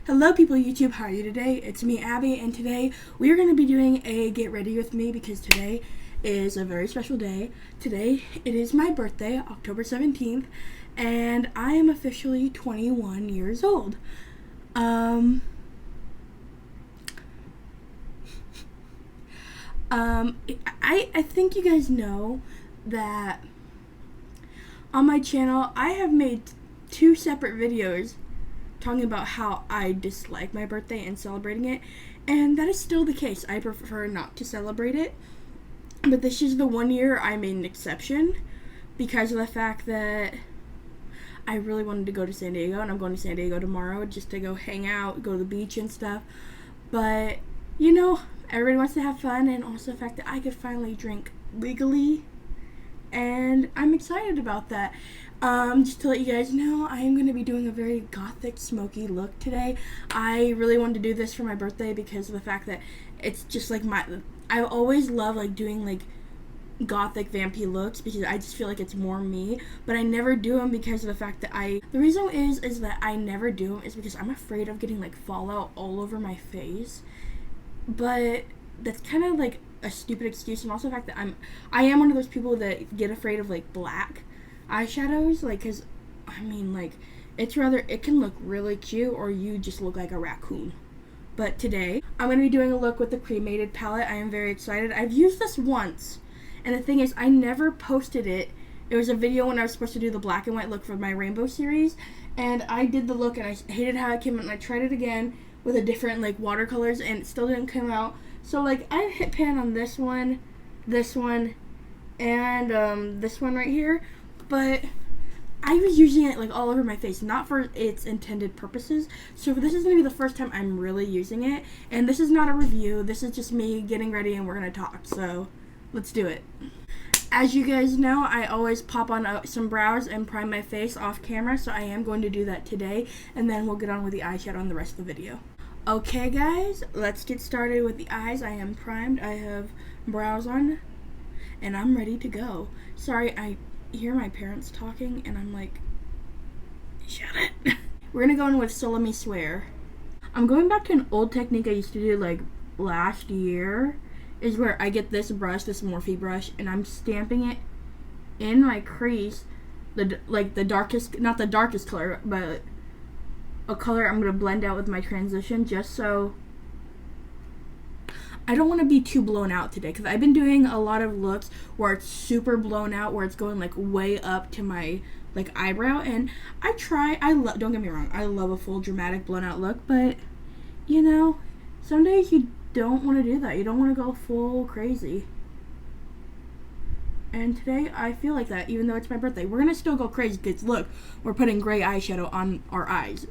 Hello people of YouTube, how are you today? It's me, Abby, and today we are going to be doing a get ready with me because today is a very special day. Today it is my birthday, October 17th, and I am officially 21 years old. I think you guys know that on my channel I have made two separate videos talking about how I dislike my birthday and celebrating it, and that is still the case. I prefer not to celebrate it, but this is the one year I made an exception because of the fact that I really wanted to go to San Diego, and I'm going to San Diego tomorrow just to go hang out, go to the beach and stuff. But you know, everybody wants to have fun, and also the fact that I could finally drink legally, and I'm excited about that. Just to let you guys know, I am going to be doing a very gothic, smoky look today. I really wanted to do this for my birthday because of the fact that it's just like I always love like doing like gothic vampy looks because I just feel like it's more me, but I never do them because of the fact that the reason is that I never do them is because I'm afraid of getting like fallout all over my face. But that's kind of like a stupid excuse, and also the fact that I am one of those people that get afraid of like black eyeshadows, like, because I mean, like, it can look really cute or you just look like a raccoon. But today I'm going to be doing a look with the cremated palette. I am very excited. I've used this once, and the thing is, I never posted it. It was a video when I was supposed to do the black and white look for my rainbow series, and I did the look and I hated how it came out, and I tried it again with a different like watercolors and it still didn't come out. So like I hit pan on this one, and this one right here, but I was using it like all over my face, not for its intended purposes. So this is going to be the first time I'm really using it, and this is not a review, this is just me getting ready and we're going to talk, so let's do it. As you guys know, I always pop on some brows and prime my face off camera, so I am going to do that today, and then we'll get on with the eyeshadow on the rest of the video. Okay guys, let's get started with the eyes. I am primed, I have brows on, and I'm ready to go. Sorry, I hear my parents talking and I'm like, shut it. We're gonna go in with Solemnly Swear. I'm going back to an old technique I used to do like last year, is where I get this brush, this Morphe brush, and I'm stamping it in my crease, the darkest, not the darkest color, but a color I'm gonna blend out with my transition, just so I don't want to be too blown out today, because I've been doing a lot of looks where it's super blown out, where it's going like way up to my like eyebrow, and don't get me wrong, I love a full dramatic blown out look, but you know, some days you don't want to do that. You don't want to go full crazy. And today I feel like that, even though it's my birthday. We're gonna still go crazy because look, we're putting gray eyeshadow on our eyes.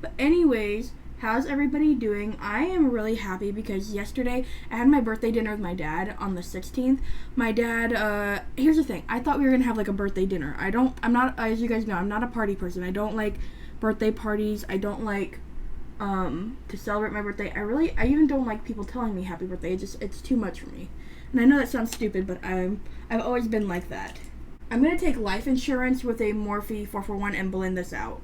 But anyways, how's everybody doing? I am really happy because yesterday I had my birthday dinner with my dad on the 16th. My dad, here's the thing. I thought we were going to have like a birthday dinner. I'm not, as you guys know, I'm not a party person. I don't like birthday parties. I don't like to celebrate my birthday. I even don't like people telling me happy birthday. It's too much for me. And I know that sounds stupid, but I've always been like that. I'm going to take life insurance with a Morphe 441 and blend this out.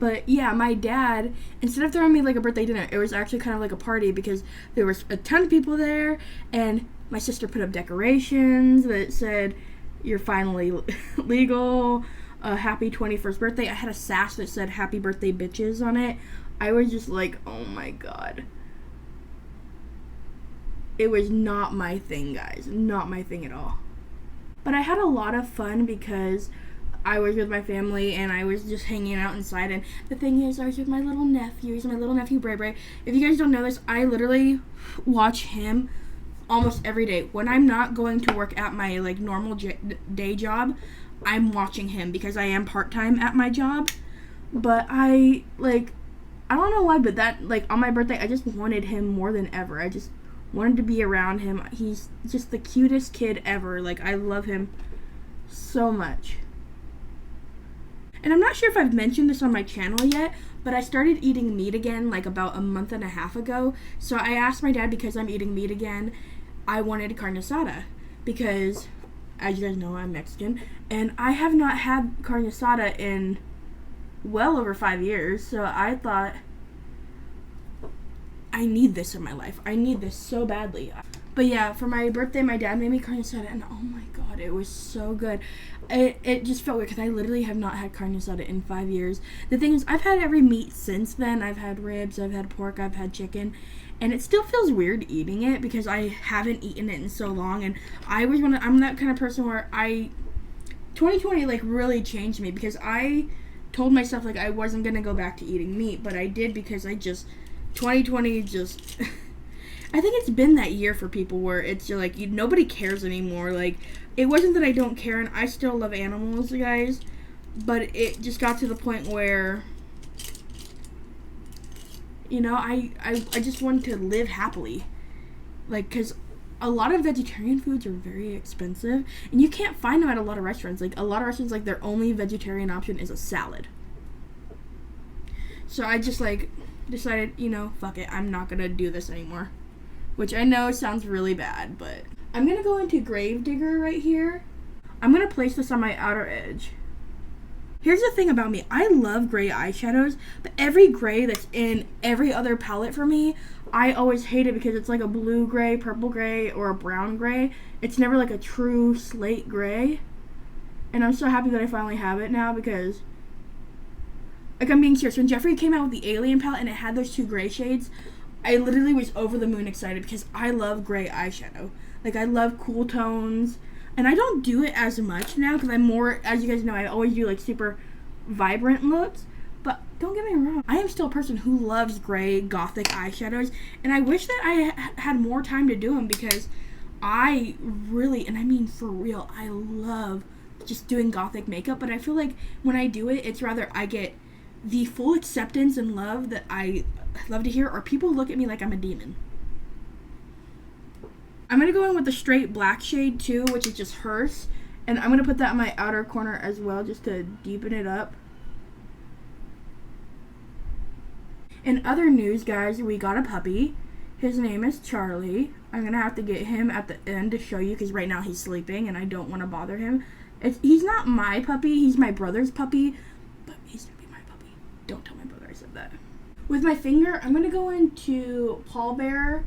But yeah, my dad, instead of throwing me like a birthday dinner, it was actually kind of like a party because there was a ton of people there, and my sister put up decorations that said, "You're finally legal, happy 21st birthday." I had a sash that said, "Happy birthday, bitches," on it. I was just like, oh my god. It was not my thing, guys. Not my thing at all. But I had a lot of fun because I was with my family and I was just hanging out inside, and the thing is, I was with my little nephew. He's my little nephew, Bray Bray. If you guys don't know this, I literally watch him almost every day. When I'm not going to work at my like normal day job, I'm watching him because I am part-time at my job. But I don't know why, but that, like, on my birthday, I just wanted him more than ever. I just wanted to be around him. He's just the cutest kid ever. Like, I love him so much. And I'm not sure if I've mentioned this on my channel yet, but I started eating meat again like about a month and a half ago. So I asked my dad, because I'm eating meat again, I wanted carne asada because, as you guys know, I'm Mexican, and I have not had carne asada in well over 5 years. So I thought, I need this in my life. I need this so badly. But yeah, for my birthday, my dad made me carne asada, and oh my god, it was so good. It just felt weird because I literally have not had carne asada in 5 years. The thing is, I've had every meat since then. I've had ribs, I've had pork, I've had chicken, and it still feels weird eating it because I haven't eaten it in so long. And I'm that kind of person where 2020 like really changed me because I told myself like I wasn't gonna go back to eating meat, but I did because 2020 just I think it's been that year for people where it's like nobody cares anymore. Like, it wasn't that I don't care, and I still love animals, guys, but it just got to the point where, I just wanted to live happily. Like, because a lot of vegetarian foods are very expensive, and you can't find them at a lot of restaurants. Like, a lot of restaurants, like, their only vegetarian option is a salad. So I just, decided, fuck it, I'm not gonna do this anymore. Which I know sounds really bad, but I'm going to go into Gravedigger right here. I'm going to place this on my outer edge. Here's the thing about me. I love gray eyeshadows, but every gray that's in every other palette for me, I always hate it because it's like a blue gray, purple gray, or a brown gray. It's never like a true slate gray. And I'm so happy that I finally have it now because, like, I'm being serious. When Jeffree came out with the Alien palette and it had those two gray shades, I literally was over the moon excited because I love gray eyeshadow. Like, I love cool tones. And I don't do it as much now because I'm more, as you guys know, I always do, like, super vibrant looks. But don't get me wrong. I am still a person who loves gray, gothic eyeshadows. And I wish that I had more time to do them because I really, and I mean for real, I love just doing gothic makeup. But I feel like when I do it, it's rather I get the full acceptance and love that I love to hear, or people look at me like I'm a demon. I'm going to go in with the straight black shade too, which is just hers, and I'm going to put that in my outer corner as well just to deepen it up. In other news, guys, we got a puppy. His name is Charlie. I'm going to have to get him at the end to show you because right now he's sleeping and I don't want to bother him. He's not my puppy, he's my brother's puppy, but he's going to be my puppy. Don't tell my brother I said that. With my finger, I'm going to go into Pallbearer,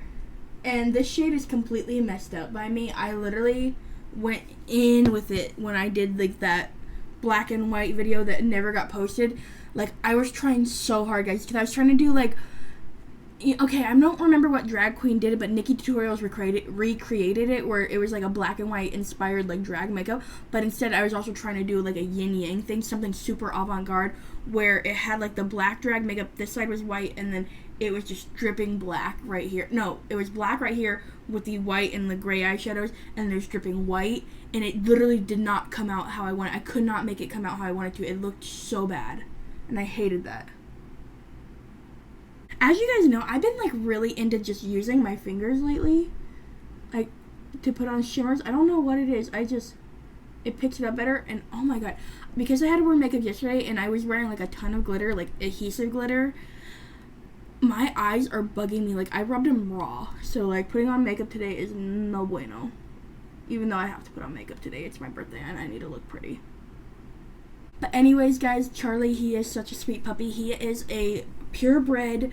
and this shade is completely messed up by me. I literally went in with it when I did, like, that black and white video that never got posted. Like, I was trying so hard, guys, because I was trying to do, like, okay, I don't remember what drag queen did it, but Nikki Tutorials recreated it, where it was, like, a black and white inspired, like, drag makeup, but instead I was also trying to do, like, a yin-yang thing, something super avant-garde, where it had, like, the black drag makeup, this side was white, and then it was just dripping black right here. No, it was black right here with the white and the gray eyeshadows, and there's dripping white, and it literally did not come out how I wanted. I could not make it come out how I wanted to. It looked so bad, and I hated that. As you guys know, I've been, like, really into just using my fingers lately, like, to put on shimmers. I don't know what it is. It picks it up better, and oh my god. Because I had to wear makeup yesterday, and I was wearing, like, a ton of glitter, like, adhesive glitter, my eyes are bugging me. Like, I rubbed them raw. So, like, putting on makeup today is no bueno. Even though I have to put on makeup today. It's my birthday, and I need to look pretty. But anyways, guys, Charlie, he is such a sweet puppy. He is a purebred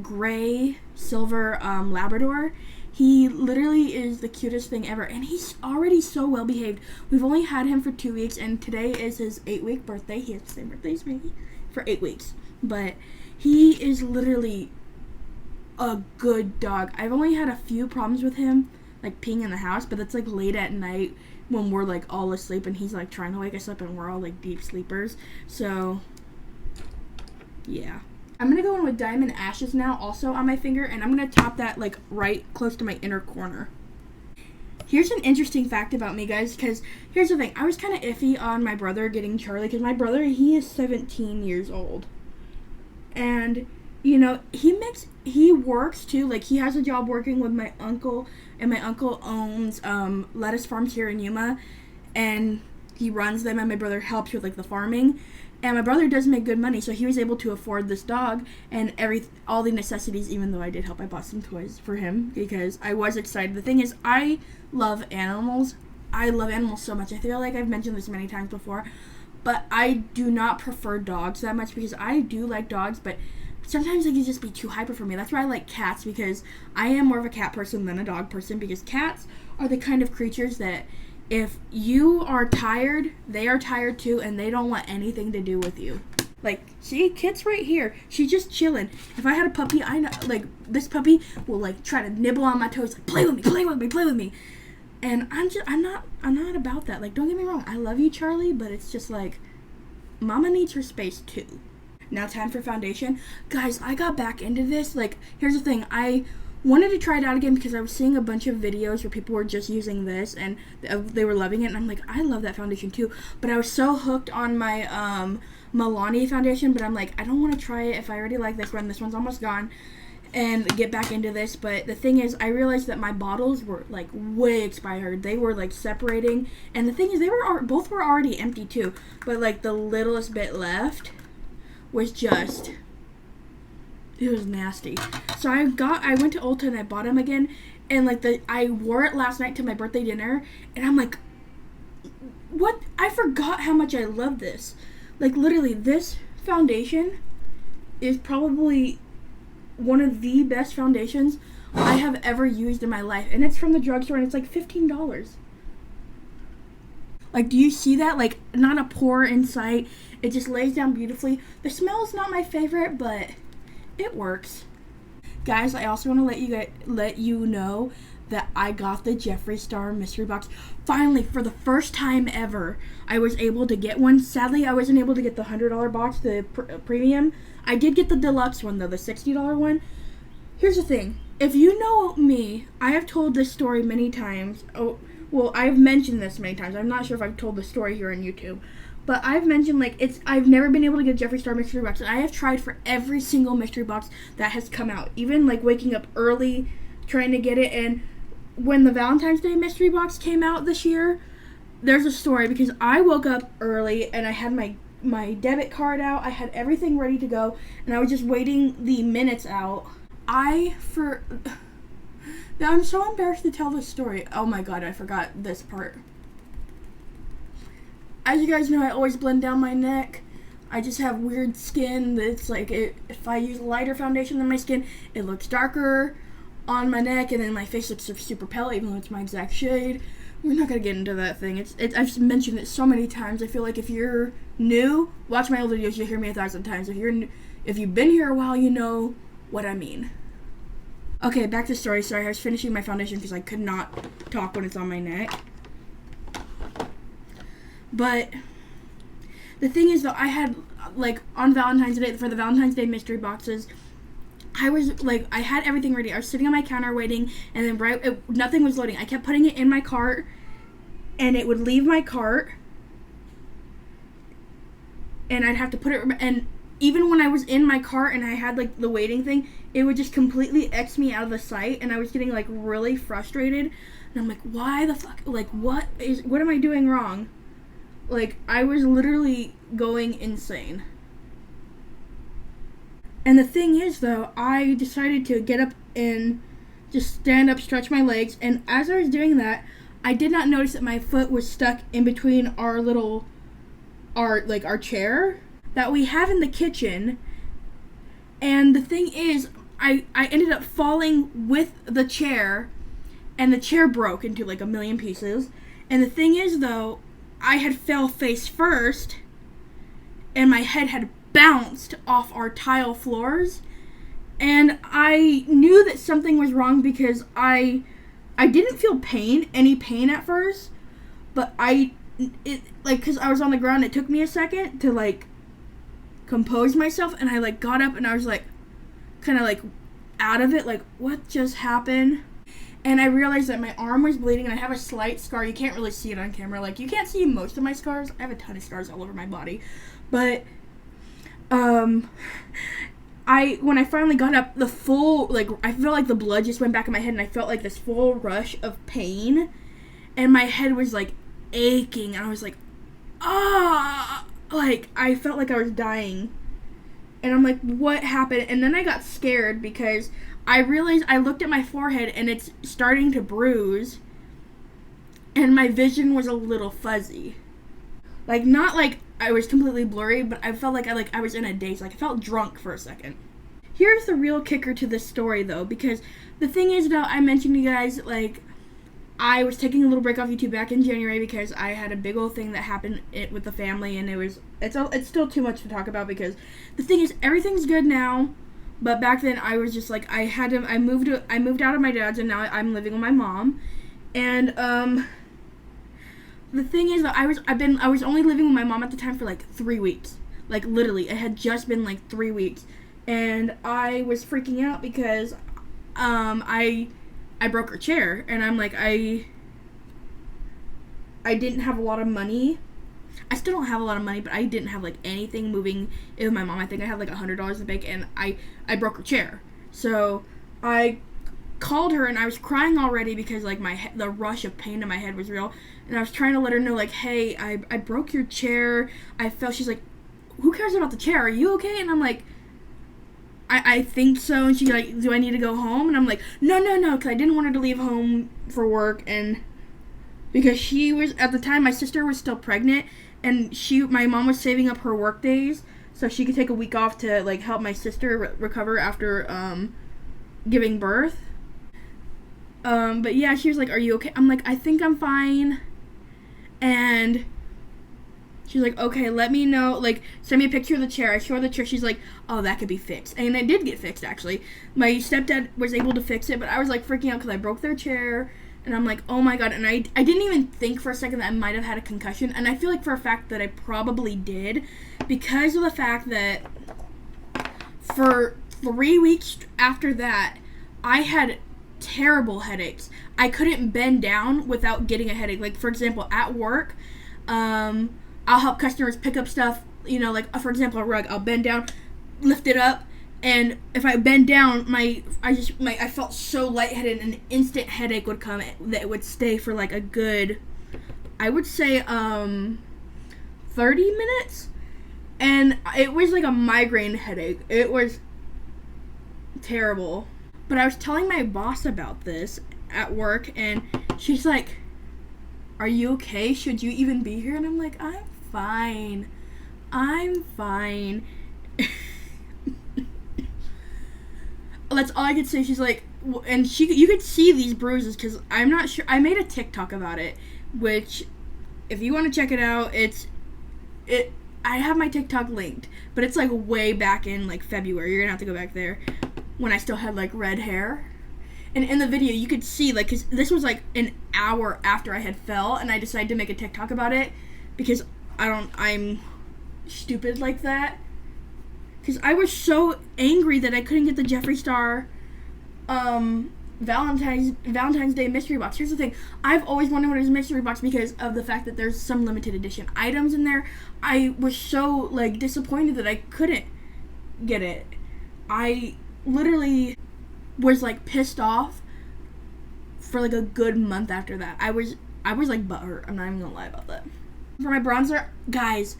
gray silver Labrador. He literally is the cutest thing ever, and he's already so well behaved. We've only had him for 2 weeks, and today is his 8-week birthday. He has the same birthday as me for 8 weeks, but he is literally a good dog. I've only had a few problems with him, like peeing in the house, but that's like late at night when we're like all asleep and he's like trying to wake us up and we're all like deep sleepers. So yeah, I'm gonna go in with Diamond Ashes now, also on my finger, and I'm gonna top that like right close to my inner corner. Here's an interesting fact about me, guys, because here's the thing. I was kind of iffy on my brother getting Charlie, because my brother, he is 17 years old. And, you know, he works too. Like, he has a job working with my uncle, and my uncle owns lettuce farms here in Yuma, and he runs them, and my brother helps with, like, the farming. And my brother does make good money, so he was able to afford this dog and all the necessities, even though I did help. I bought some toys for him because I was excited. The thing is, I love animals. I love animals so much. I feel like I've mentioned this many times before, but I do not prefer dogs that much because I do like dogs, but sometimes they can just be too hyper for me. That's why I like cats, because I am more of a cat person than a dog person, because cats are the kind of creatures that if you are tired, they are tired too, and they don't want anything to do with you. Like, see, Kit's right here. She's just chilling. If I had a puppy, I know, like, this puppy will, like, try to nibble on my toes, like, play with me, play with me, play with me. And I'm not about that. Like, don't get me wrong, I love you, Charlie, but it's just like, Mama needs her space too. Now time for foundation. Guys, I got back into this. Like, here's the thing. I wanted to try it out again because I was seeing a bunch of videos where people were just using this and they were loving it. And I'm like, I love that foundation too. But I was so hooked on my Milani foundation. But I'm like, I don't want to try it if I already like this one. This one's almost gone. And get back into this. But the thing is, I realized that my bottles were like way expired. They were like separating. And the thing is, both were already empty too. But like the littlest bit left was just, it was nasty. So I went to Ulta and I bought them again, and like I wore it last night to my birthday dinner, and I'm like, what? I forgot how much I love this. Like, literally, this foundation is probably one of the best foundations I have ever used in my life, and it's from the drugstore, and it's like $15. Like, do you see that? Like, not a pore in sight. It just lays down beautifully. The smell is not my favorite, but it works. Guys, I also want to let you know that I got the Jeffree Star mystery box. Finally, for the first time ever, I was able to get one. Sadly, I wasn't able to get the $100 box, the premium. I did get the deluxe one, though, the $60 one. Here's the thing. If you know me, I have told this story many times. Oh, well, I've mentioned this many times. I'm not sure if I've told the story here on YouTube. But I've mentioned, like, I've never been able to get Jeffree Star mystery box. And I have tried for every single mystery box that has come out. Even, like, waking up early, trying to get it. And when the Valentine's Day mystery box came out this year, there's a story. Because I woke up early, and I had my debit card out. I had everything ready to go. And I was just waiting the minutes out. I'm so embarrassed to tell this story. Oh, my God, I forgot this part. As you guys know, I always blend down my neck. I just have weird skin that's like, if I use lighter foundation than my skin, it looks darker on my neck, and then my face looks super pale, even though it's my exact shade. We're not going to get into that thing. I've mentioned it so many times. I feel like if you're new, watch my old videos, you'll hear me 1,000 times. If you've been here a while, you know what I mean. Okay, back to the story. Sorry, I was finishing my foundation because I could not talk when it's on my neck. But the thing is, though, I had, like, on Valentine's Day, for the Valentine's Day mystery boxes, I was, like, I had everything ready. I was sitting on my counter waiting, and then nothing was loading. I kept putting it in my cart, and it would leave my cart, and I'd have to put it, and even when I was in my cart and I had, like, the waiting thing, it would just completely X me out of the site, and I was getting, like, really frustrated, and I'm like, why the fuck, like, what am I doing wrong? Like, I was literally going insane. And the thing is, though, I decided to get up and just stand up, stretch my legs, and as I was doing that, I did not notice that my foot was stuck in between our chair that we have in the kitchen. And the thing is, I ended up falling with the chair, and the chair broke into, like, a million pieces. And the thing is, though, I had fell face first, and my head had bounced off our tile floors, and I knew that something was wrong because I didn't feel any pain at first, but because I was on the ground, it took me a second to, like, compose myself, and I, like, got up, and I was, like, kind of, like, out of it, like, what just happened? And I realized that my arm was bleeding, and I have a slight scar. You can't really see it on camera. Like, you can't see most of my scars. I have a ton of scars all over my body. But, when I finally got up, I felt like the blood just went back in my head, and I felt like this full rush of pain. And my head was, like, aching, and I was like, like, I felt like I was dying. And I'm like, what happened? And then I got scared because I realized I looked at my forehead and it's starting to bruise, and my vision was a little fuzzy. Like, not like I was completely blurry, but I felt like I was in a daze. Like I felt drunk for a second. Here's the real kicker to this story, though, because the thing is, though, I mentioned to you guys, like, I was taking a little break off YouTube back in January because I had a big old thing that happened with the family, and it's still too much to talk about because the thing is, everything's good now, but back then I was just like, I moved out of my dad's, and now I'm living with my mom, and the thing is that I was only living with my mom at the time for like 3 weeks, like literally, it had just been like 3 weeks. And I was freaking out because I broke her chair, and I'm like, I didn't have a lot of money. I still don't have a lot of money, but I didn't have like anything moving in with my mom. I think I had like $100 in the bank, and I broke her chair. So I called her, and I was crying already because like the rush of pain in my head was real, and I was trying to let her know like, hey, I broke your chair. I fell. She's like, who cares about the chair? Are you okay? And I'm like, I think so. And she's like, do I need to go home? And I'm like, no, because I didn't want her to leave home for work, and because she was, at the time, my sister was still pregnant, and my mom was saving up her work days so she could take a week off to like help my sister recover after giving birth. But yeah, she was like, are you okay? I'm like, I think I'm fine. And she's like, okay, let me know, like, send me a picture of the chair. I show her the chair. She's like, oh, that could be fixed. And it did get fixed, actually. My stepdad was able to fix it, but I was, like, freaking out because I broke their chair. And I'm like, oh, my God. And I didn't even think for a second that I might have had a concussion. And I feel like for a fact that I probably did because of the fact that for 3 weeks after that, I had terrible headaches. I couldn't bend down without getting a headache. Like, for example, at work, I'll help customers pick up stuff, you know, like, for example, a rug. I'll bend down, lift it up, and if I bend down, I felt so lightheaded, and an instant headache would come that would stay for, like, a good, I would say, 30 minutes, and it was like a migraine headache. It was terrible. But I was telling my boss about this at work, and she's like, are you okay? Should you even be here? And I'm like, I'm fine. That's all I could say. She's like, and you could see these bruises because I'm not sure. I made a TikTok about it, which, if you want to check it out, I have my TikTok linked, but it's like way back in like February. You're gonna have to go back there when I still had like red hair. And in the video, you could see, like, because this was like an hour after I had fell, and I decided to make a TikTok about it because I'm stupid like that. Because I was so angry that I couldn't get the Jeffree Star Valentine's Day mystery box. Here's the thing. I've always wanted one of his mystery box because of the fact that there's some limited edition items in there. I was so, like, disappointed that I couldn't get it. I literally was, like, pissed off for, like, a good month after that. I was like, butthurt. I'm not even gonna lie about that. For my bronzer, guys,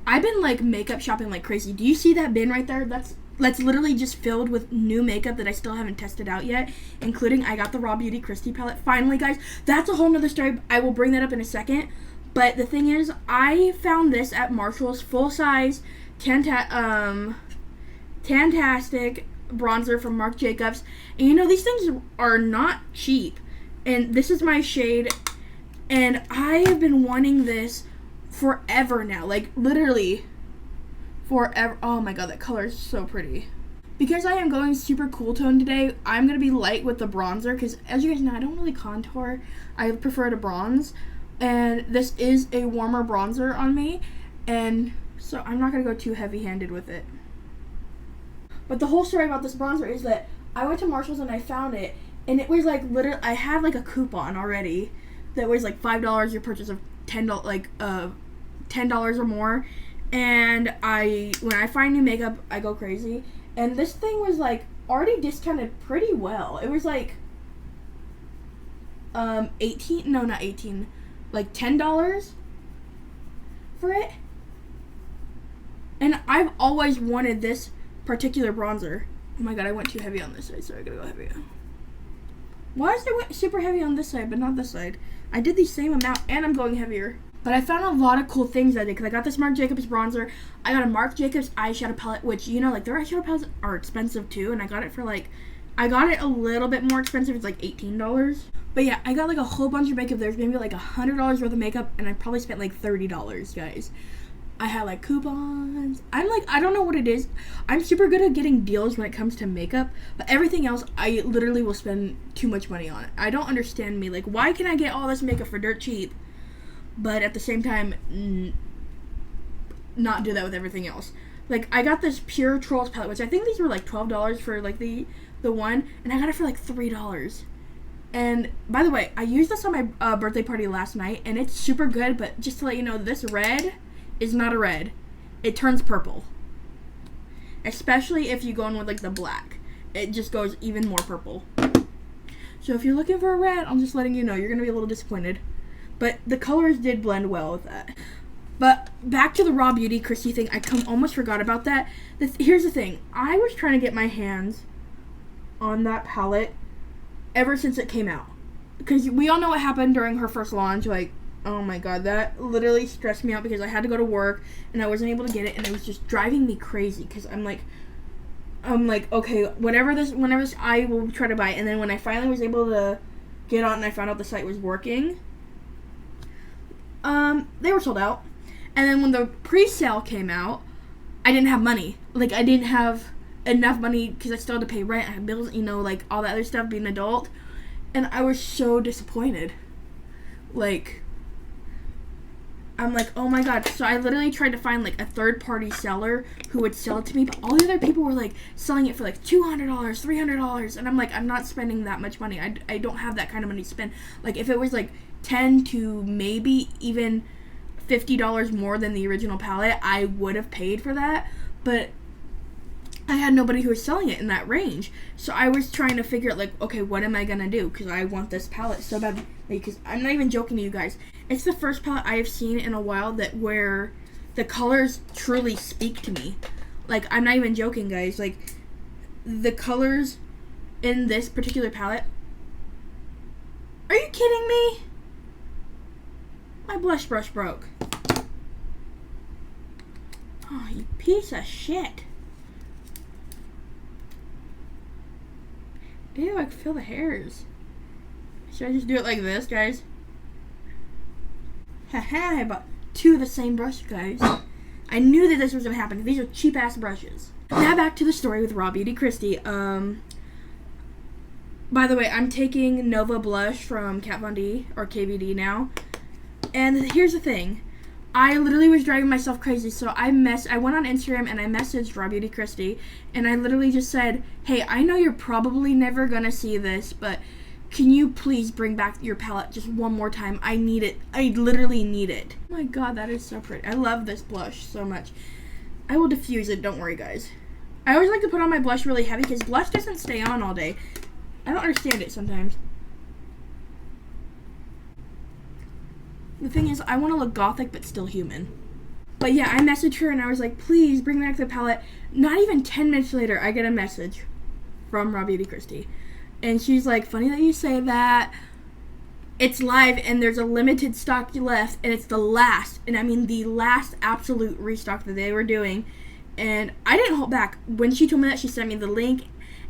I've been, like, makeup shopping like crazy. Do you see that bin right there? That's literally just filled with new makeup that I still haven't tested out yet, including I got the Raw Beauty Christie palette. Finally, guys, that's a whole nother story. I will bring that up in a second. But the thing is, I found this at Marshall's, full-size, Tantastic bronzer from Marc Jacobs. And you know, these things are not cheap. And this is my shade. And I have been wanting this forever now. Like, literally forever. Oh my god, that color is so pretty. Because I am going super cool tone today, I'm going to be light with the bronzer. Because as you guys know, I don't really contour. I prefer to bronze. And this is a warmer bronzer on me. And so I'm not going to go too heavy-handed with it. But the whole story about this bronzer is that I went to Marshall's and I found it, and it was like literally, I had like a coupon already that was like $5 your purchase of $10 or more, and when I find new makeup, I go crazy, and this thing was like already discounted pretty well. It was like like $10 for it, and I've always wanted this particular bronzer. Oh my god, I went too heavy on this side, so I gotta go heavier. Why is it super heavy on this side but not this side? I did the same amount and I'm going heavier. But I found a lot of cool things that day because I got this Marc Jacobs bronzer. I got a Marc Jacobs eyeshadow palette, which, you know, like, their eyeshadow palettes are expensive too. And I got it for, like, I got it a little bit more expensive. It's like $18. But yeah, I got like a whole bunch of makeup. There's maybe like $100 worth of makeup, and I probably spent like $30, guys. I had like coupons. I don't know what it is. I'm super good at getting deals when it comes to makeup, but everything else, I literally will spend too much money on it. I don't understand me. Like, why can I get all this makeup for dirt cheap, but at the same time, not do that with everything else? Like, I got this Pure Trolls palette, which I think these were like $12 for like the one, and I got it for like $3. And by the way, I used this on my birthday party last night, and it's super good. But just to let you know, this red is not a red. It turns purple. Especially if you go in with like the black. It just goes even more purple. So if you're looking for a red, I'm just letting you know, you're going to be a little disappointed. But the colors did blend well with that. But back to the Raw Beauty Kristi thing. I almost forgot about that. Here's the thing. I was trying to get my hands on that palette ever since it came out. Because we all know what happened during her first launch. Like, oh my god, that literally stressed me out because I had to go to work and I wasn't able to get it, and it was just driving me crazy because I'm like, okay, whenever this, I will try to buy it. And then when I finally was able to get on and I found out the site was working, they were sold out. And then when the pre-sale came out, I didn't have money. Like, I didn't have enough money because I still had to pay rent, I had bills, you know, like all that other stuff, being an adult. And I was so disappointed. Like, I'm like, oh my god. So I literally tried to find like a third-party seller who would sell it to me, but all the other people were like selling it for like $200, $300, and I'm like, I'm not spending that much money. I don't have that kind of money to spend. Like, if it was like $10 to maybe even $50 more than the original palette, I would have paid for that. But I had nobody who was selling it in that range. So I was trying to figure out, like, okay, what am I going to do? Because I want this palette so bad. Because I'm not even joking to you guys. It's the first palette I have seen in a while where the colors truly speak to me. Like, I'm not even joking, guys. Like, the colors in this particular palette. Are you kidding me? My blush brush broke. Oh, you piece of shit. Ew, I can feel the hairs. Should I just do it like this, guys? Haha, I bought two of the same brush, guys. I knew that this was going to happen. These are cheap-ass brushes. Now back to the story with Raw Beauty Kristi. By the way, I'm taking Nova Blush from Kat Von D, or KVD now. And here's the thing. I literally was driving myself crazy, so I went on Instagram and I messaged Raw Beauty Kristi, and I literally just said, hey, I know you're probably never gonna see this, but can you please bring back your palette just one more time? I need it. I literally need it. Oh my god, that is so pretty. I love this blush so much. I will diffuse it, don't worry, guys. I always like to put on my blush really heavy because blush doesn't stay on all day. I don't understand it sometimes. The thing is, I want to look gothic but still human. But yeah, I messaged her and I was like, please bring back the palette. Not even 10 minutes later, I get a message from Raw Beauty Kristi. And she's like, funny that you say that. It's live and there's a limited stock left, and it's the last, and I mean the last absolute restock that they were doing. And I didn't hold back. When she told me that, she sent me the link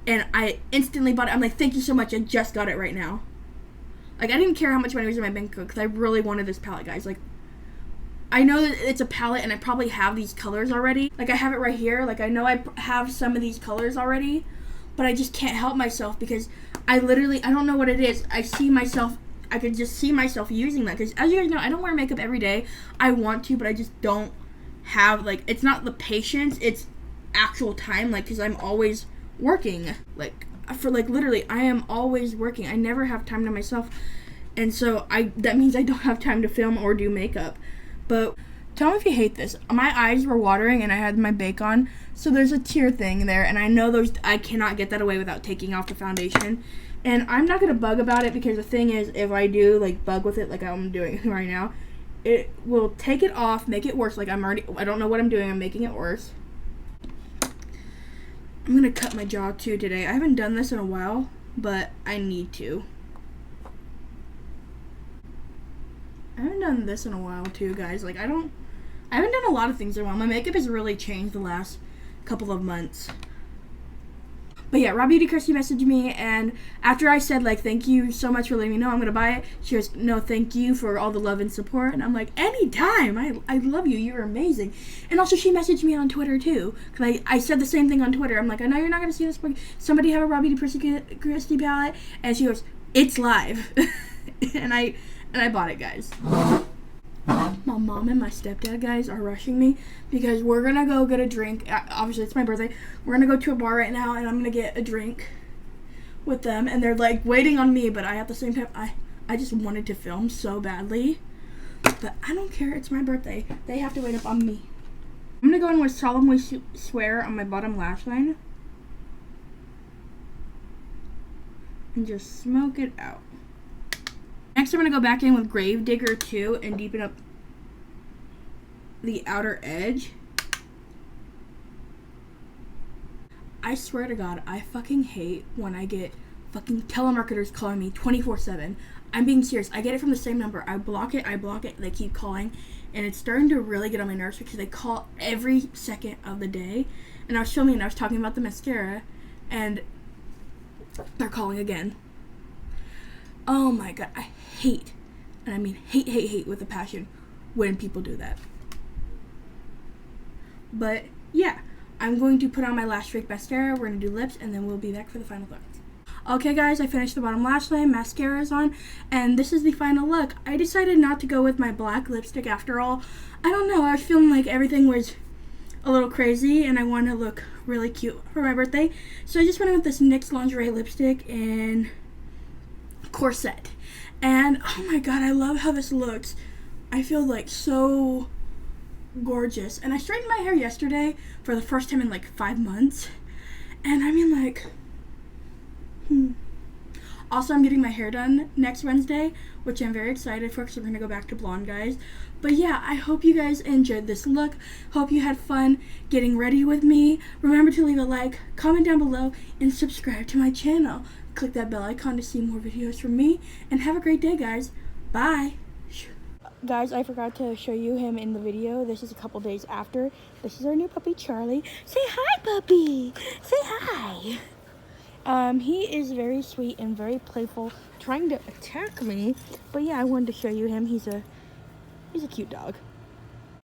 and I instantly bought it. I'm like, thank you so much. I just got it right now. Like, I didn't care how much money was in my bank account because I really wanted this palette, guys. Like, I know that it's a palette and I probably have these colors already. Like, I have it right here. Like, I know I have some of these colors already, but I just can't help myself because I don't know what it is. I could just see myself using that because, as you guys know, I don't wear makeup every day. I want to, but I just don't have, like, it's not the patience, it's actual time, like, because I'm always working. Like, for like literally, I am always working. I never have time to myself, and so that means I don't have time to film or do makeup. But tell me if you hate this. My eyes were watering and I had my bake on, so there's a tear thing there, and I know I cannot get that away without taking off the foundation. And I'm not gonna bug about it because the thing is, if I do like bug with it like I'm doing right now, it will take it off, make it worse. Like, I don't know what I'm doing, I'm making it worse. I'm gonna cut my jaw too today. I haven't done this in a while, but I need to. I haven't done this in a while too, guys. Like I haven't done a lot of things in a while. My makeup has really changed the last couple of months. But yeah, Raw Beauty Christy messaged me, and after I said, like, thank you so much for letting me know I'm going to buy it, she goes, no, thank you for all the love and support. And I'm like, anytime. I love you. You're amazing. And also, she messaged me on Twitter, too. Because I said the same thing on Twitter. I'm like, I know you're not going to see this, but somebody have a Raw Beauty Christy palette. And she goes, it's live. and I bought it, guys. My mom and my stepdad, guys, are rushing me because we're gonna go get a drink. Obviously, it's my birthday. We're gonna go to a bar right now, and I'm gonna get a drink with them. And they're like waiting on me, but at the same time, I just wanted to film so badly. But I don't care. It's my birthday. They have to wait up on me. I'm gonna go in with Solemnly Swear on my bottom lash line and just smoke it out. Next, I'm going to go back in with Gravedigger 2 and deepen up the outer edge. I swear to God, I fucking hate when I get fucking telemarketers calling me 24/7. I'm being serious. I get it from the same number. I block it. They keep calling. And it's starting to really get on my nerves because they call every second of the day. And I was filming and I was talking about the mascara. And they're calling again. Oh my God, I hate, and I mean hate with a passion when people do that. But yeah, I'm going to put on my Lash Fake mascara, we're going to do lips, and then we'll be back for the final look. Okay guys, I finished the bottom lash line, mascara is on, and this is the final look. I decided not to go with my black lipstick after all. I don't know, I was feeling like everything was a little crazy, and I wanted to look really cute for my birthday. So I just went with this NYX Lingerie lipstick in Corset. And oh my God, I love how this looks. I feel like so gorgeous. And I straightened my hair yesterday for the first time in like 5 months. And I mean like, Also, I'm getting my hair done next Wednesday, which I'm very excited for because we're going to go back to blonde, guys. But yeah, I hope you guys enjoyed this look. Hope you had fun getting ready with me. Remember to leave a like, comment down below, and subscribe to my channel. Click that bell icon to see more videos from me. And have a great day, guys. Bye. Guys, I forgot to show you him in the video. This is a couple days after. This is our new puppy, Charlie. Say hi, puppy. Say hi. He is very sweet and very playful, trying to attack me. But yeah, I wanted to show you him. He's a cute dog.